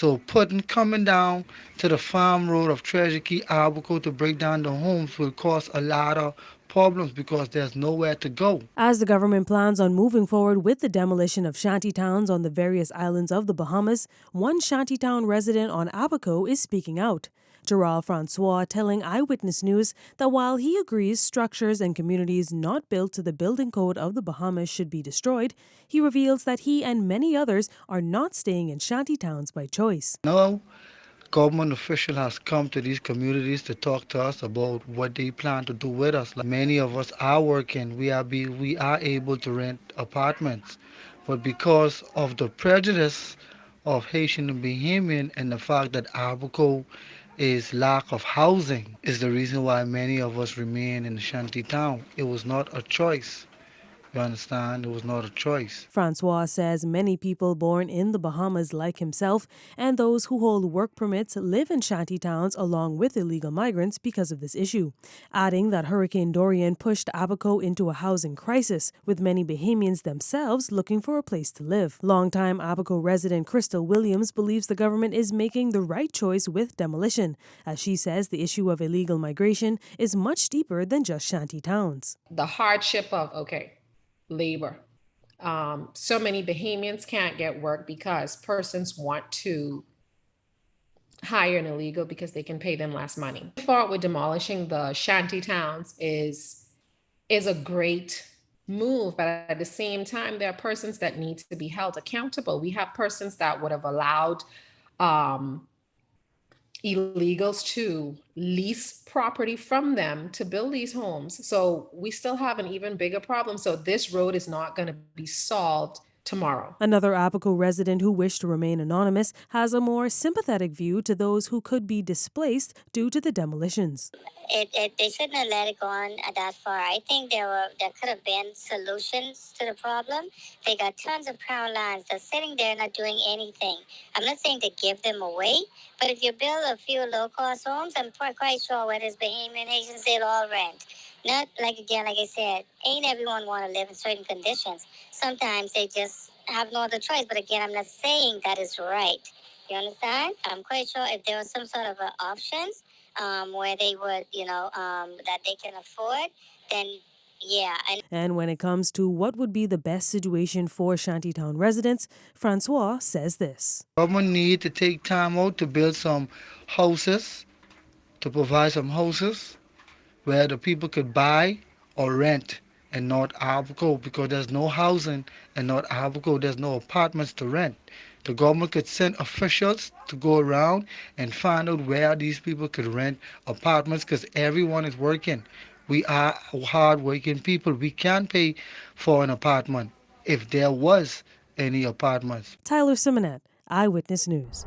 So coming down to the farm road of Treasure Key, Abaco to break down the homes will cause a lot of problems because there's nowhere to go. As the government plans on moving forward with the demolition of shantytowns on the various islands of the Bahamas, one shantytown resident on Abaco is speaking out. Gerald Francois telling Eyewitness News that while he agrees structures and communities not built to the building code of the Bahamas should be destroyed, he reveals that he and many others are not staying in shantytowns by choice. No government official has come to these communities to talk to us about what they plan to do with us. Like many of us are working, we are able to rent apartments, but because of the prejudice of Haitian and Bahamian and the fact that Abaco is lack of housing is the reason why many of us remain in the shanty town. It was not a choice. You understand? It was not a choice. Francois says many people born in the Bahamas like himself and those who hold work permits live in shanty towns along with illegal migrants because of this issue, adding that Hurricane Dorian pushed Abaco into a housing crisis, with many Bahamians themselves looking for a place to live. Longtime Abaco resident Crystal Williams believes the government is making the right choice with demolition, as she says the issue of illegal migration is much deeper than just shanty towns. The hardship of, okay, labor. So many Bahamians can't get work because persons want to hire an illegal because they can pay them less money. The thought with demolishing the shanty towns is a great move, but at the same time, there are persons that need to be held accountable. We have persons that would have allowed um, illegals to lease property from them to build these homes. So we still have an even bigger problem. So this road is not going to be solved tomorrow. Another Abaco resident who wished to remain anonymous has a more sympathetic view to those who could be displaced due to the demolitions. They shouldn't have let it go on that far. I think there could have been solutions to the problem. They got tons of crown lands. They're sitting there not doing anything. I'm not saying to give them away, but if you build a few low-cost homes, I'm quite sure whether it's Bahamian Haitians, they'll all rent. Not like, again, like I said, ain't everyone want to live in certain conditions. Sometimes they just have no other choice. But again, I'm not saying that is right. You understand? I'm quite sure if there was some sort of options where they would, that they can afford, then yeah. And when it comes to what would be the best situation for shantytown residents, Francois says this. Government need to take time out to build some houses, to provide some houses where the people could buy or rent in North Abaco because there's no housing in North Abaco. There's no apartments to rent. The government could send officials to go around and find out where these people could rent apartments because everyone is working. We are hard-working people. We can't pay for an apartment if there was any apartments. Tyler Simonet, Eyewitness News.